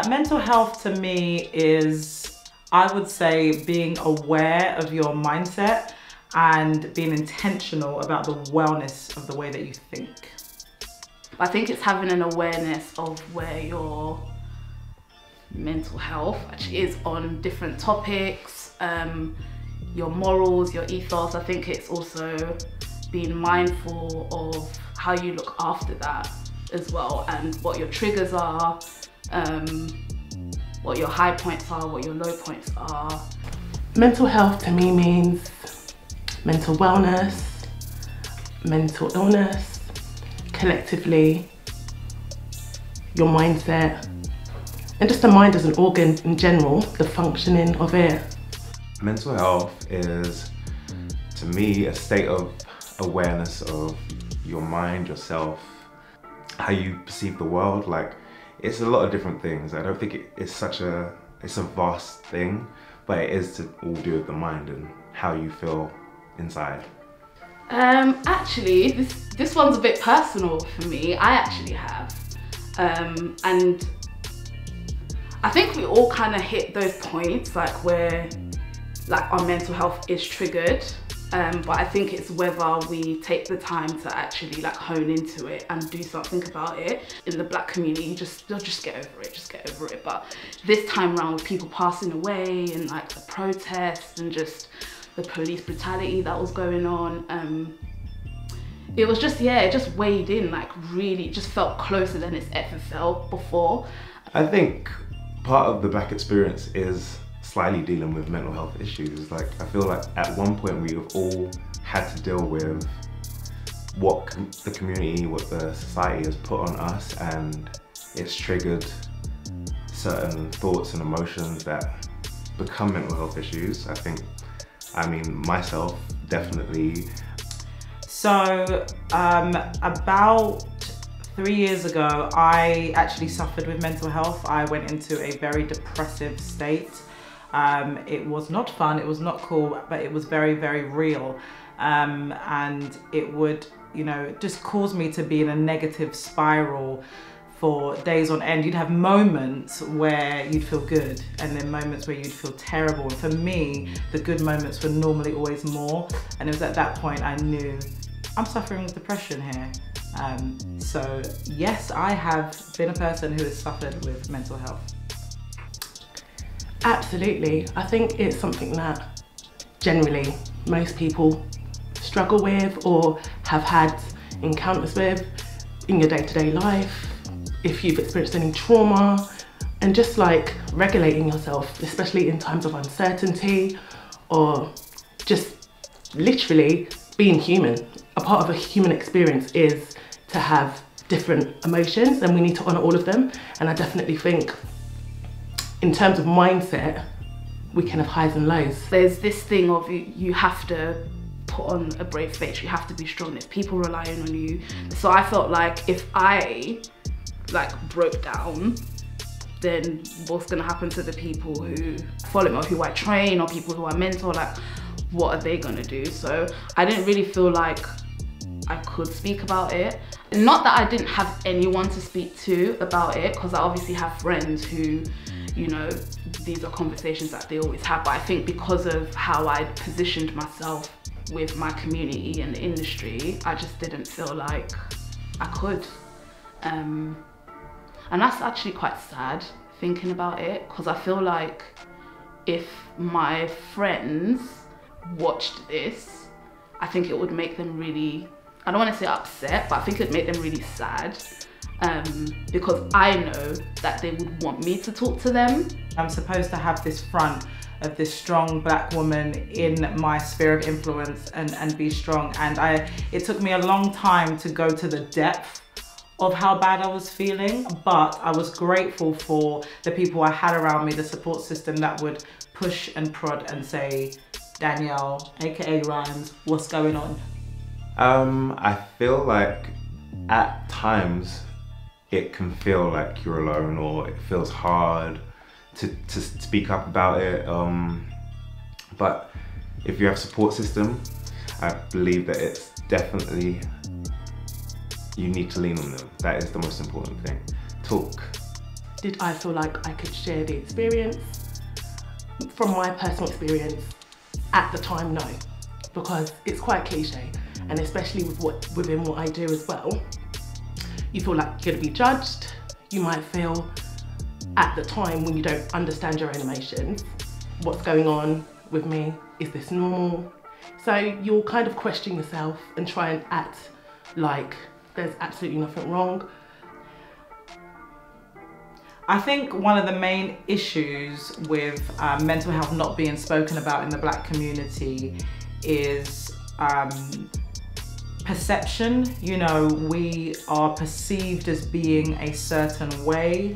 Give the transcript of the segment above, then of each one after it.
Mental health to me is, I would say, being aware of your mindset and being intentional about the wellness of the way that you think. I think it's having an awareness of where your mental health actually is on different topics, your morals, your ethos. I think it's also being mindful of how you look after that as well, and what your triggers are, what your high points are, what your low points are. Mental health to me means mental wellness, mental illness, collectively, your mindset, and just the mind as an organ in general, the functioning of it. Mental health is, to me, a state of awareness of your mind, yourself, how you perceive the world. Like, it's a lot of different things. I don't think it's a vast thing, but it is to all do with the mind and how you feel inside. Actually, this one's a bit personal for me. I actually have, and I think we all kind of hit those points, like where our mental health is triggered. But I think it's whether we take the time to actually hone into it and do something about it. In the Black community, just get over it, But this time around, with people passing away and the protests and just the police brutality that was going on, it was just, it just weighed in, really, it just felt closer than it's ever felt before. I think part of the Black experience is slightly dealing with mental health issues. I feel like at one point we have all had to deal with what the community, what the society has put on us, and it's triggered certain thoughts and emotions that become mental health issues. I mean, myself, definitely. So, about 3 years ago, I actually suffered with mental health. I went into a very depressive state. It was not fun, it was not cool, but it was very, very real. And it would, just cause me to be in a negative spiral for days on end. You'd have moments where you'd feel good and then moments where you'd feel terrible. And for me, the good moments were normally always more. And it was at that point I knew I'm suffering with depression here. So yes, I have been a person who has suffered with mental health. Absolutely. I think it's something that generally most people struggle with or have had encounters with in your day-to-day life. If you've experienced any trauma, and just regulating yourself, especially in times of uncertainty, or just literally being human. A part of a human experience is to have different emotions, and we need to honour all of them. And I definitely think in terms of mindset, we can have highs and lows. There's this thing of you have to put on a brave face, you have to be strong, there's people relying on you. So I felt like if I broke down, then what's gonna happen to the people who follow me or who I train or people who I mentor, what are they gonna do? So I didn't really feel like I could speak about it. Not that I didn't have anyone to speak to about it, because I obviously have friends who, these are conversations that they always have, but I think because of how I positioned myself with my community and the industry, I just didn't feel like I could. And that's actually quite sad, thinking about it, because I feel like if my friends watched this, I think it would make them really, I don't want to say upset, but I think it'd make them really sad. Because I know that they would want me to talk to them. I'm supposed to have this front of this strong Black woman in my sphere of influence and be strong. And it took me a long time to go to the depth of how bad I was feeling, but I was grateful for the people I had around me, the support system that would push and prod and say, Danielle, aka Rhymes, what's going on? I feel like at times it can feel like you're alone, or it feels hard to speak up about it. But if you have a support system, I believe that it's definitely, you need to lean on them. That is the most important thing. Talk. did I feel like I could share the experience? From my personal experience, at the time, no, because it's quite cliche, and especially within what I do as well, you feel like you're gonna be judged. You might feel at the time, when you don't understand your own emotions, what's going on with me? Is this normal? So you'll kind of question yourself and try and act like there's absolutely nothing wrong. I think one of the main issues with mental health not being spoken about in the Black community is perception. You know, we are perceived as being a certain way.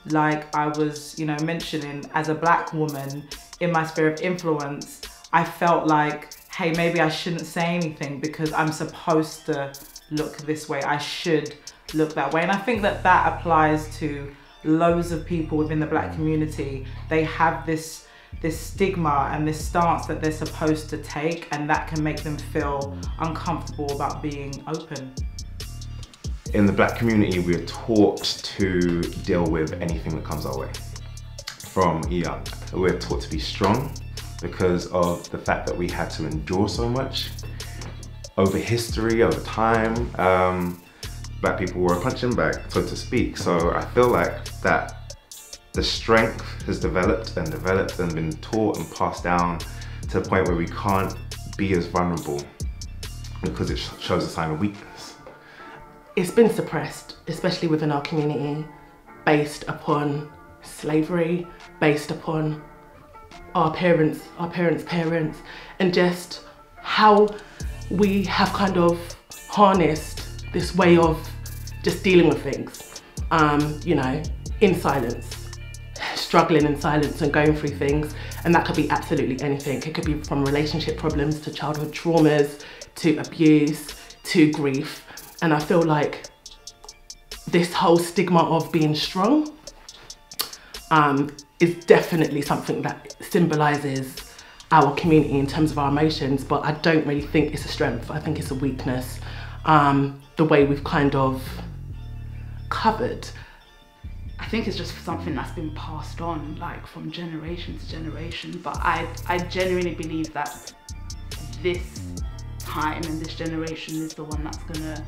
Like I was, you know, mentioning, as a Black woman in my sphere of influence, I felt like, hey, maybe I shouldn't say anything because I'm supposed to look this way. I should look that way. And I think that that applies to loads of people within the Black community. They have this stigma and this stance that they're supposed to take, and that can make them feel uncomfortable about being open. In the Black community, we're taught to deal with anything that comes our way. From young, we're taught to be strong because of the fact that we had to endure so much over history, over time. Black people were a punching bag, so to speak. So I feel like that the strength has developed and been taught and passed down to the point where we can't be as vulnerable because it shows a sign of weakness. It's been suppressed, especially within our community, based upon slavery, based upon our parents' parents, and just how we have kind of harnessed this way of just dealing with things, you know, in silence, struggling in silence and going through things. And that could be absolutely anything. It could be from relationship problems to childhood traumas, to abuse, to grief. And I feel like this whole stigma of being strong is definitely something that symbolizes our community in terms of our emotions, but I don't really think it's a strength. I think it's a weakness. The way we've kind of covered. I think it's just something that's been passed on, like from generation to generation. But I genuinely believe that this time and this generation is the one that's gonna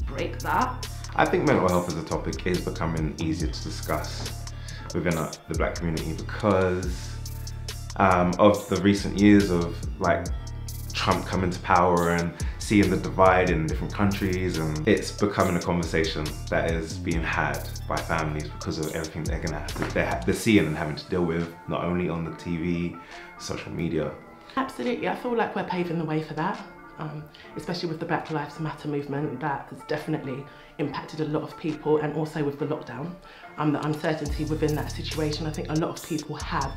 break that. I think mental health as a topic is becoming easier to discuss within the Black community because of the recent years of like Trump coming to power and seeing the divide in different countries, and it's becoming a conversation that is being had by families because of everything they're gonna have to, they're seeing and having to deal with, not only on the TV, social media. Absolutely, I feel like we're paving the way for that, especially with the Black Lives Matter movement. That has definitely impacted a lot of people, and also with the lockdown, the uncertainty within that situation. I think a lot of people have.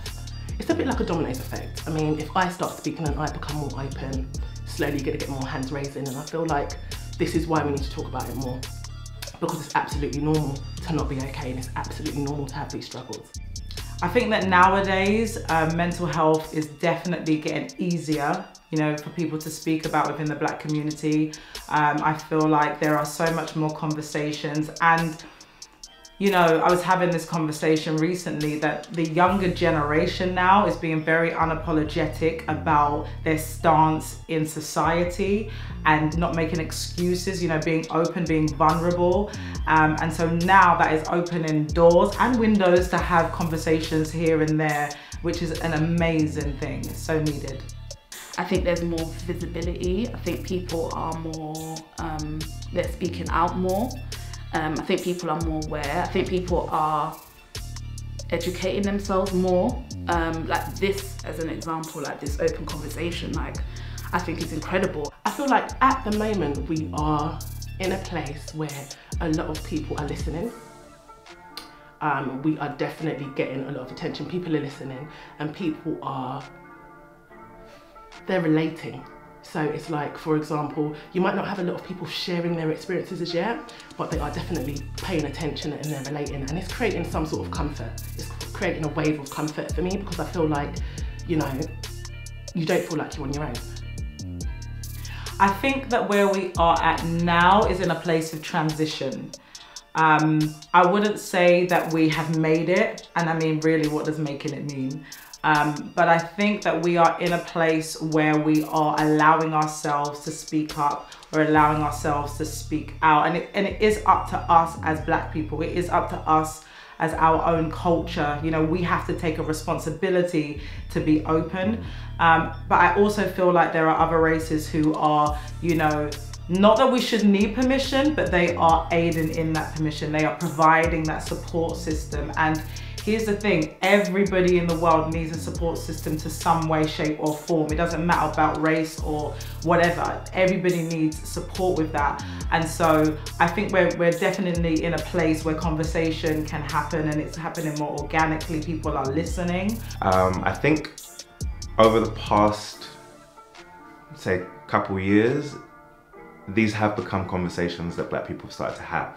It's a bit like a dominoes effect. I mean, if I start speaking and I become more open, slowly you're gonna get more hands raising, and I feel like this is why we need to talk about it more, because it's absolutely normal to not be okay, and it's absolutely normal to have these struggles. I think that nowadays, mental health is definitely getting easier, you know, for people to speak about within the Black community. I feel like there are so much more conversations, and you know, I was having this conversation recently that the younger generation now is being very unapologetic about their stance in society and not making excuses, you know, being open, being vulnerable. And so now that is opening doors and windows to have conversations here and there, which is an amazing thing. It's so needed. I think there's more visibility. I think people are more, they're speaking out more. I think people are more aware. I think people are educating themselves more. Like this, as an example, like this open conversation, like I think is incredible. I feel like at the moment we are in a place where a lot of people are listening. We are definitely getting a lot of attention. People are listening, and people are, they're relating. So it's like, for example, you might not have a lot of people sharing their experiences as yet, but they are definitely paying attention and they're relating, and it's creating some sort of comfort. It's creating a wave of comfort for me, because I feel like, you know, you don't feel like you're on your own. I think that where we are at now is in a place of transition. I wouldn't say that we have made it, and I mean, really, what does making it mean? But I think that we are in a place where we are allowing ourselves to speak up, or allowing ourselves to speak out, and it is up to us as Black people. It is up to us as our own culture. You know, we have to take a responsibility to be open. But I also feel like there are other races who are, you know, not that we should need permission, but they are aiding in that permission. They are providing that support system. And here's the thing, everybody in the world needs a support system to some way, shape or form. It doesn't matter about race or whatever. Everybody needs support with that. And so I think we're definitely in a place where conversation can happen, and it's happening more organically. People are listening. I think over the past, say, couple years, these have become conversations that Black people have started to have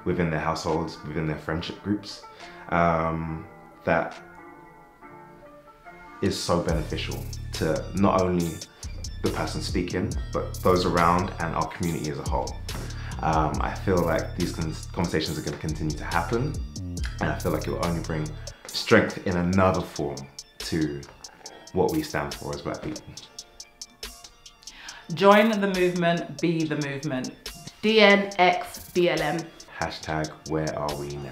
within their households, within their friendship groups. That is so beneficial to not only the person speaking, but those around and our community as a whole. I feel like these conversations are going to continue to happen, and I feel like it will only bring strength in another form to what we stand for as Black people. Join the movement, be the movement. DNXBLM. Hashtag where are we now?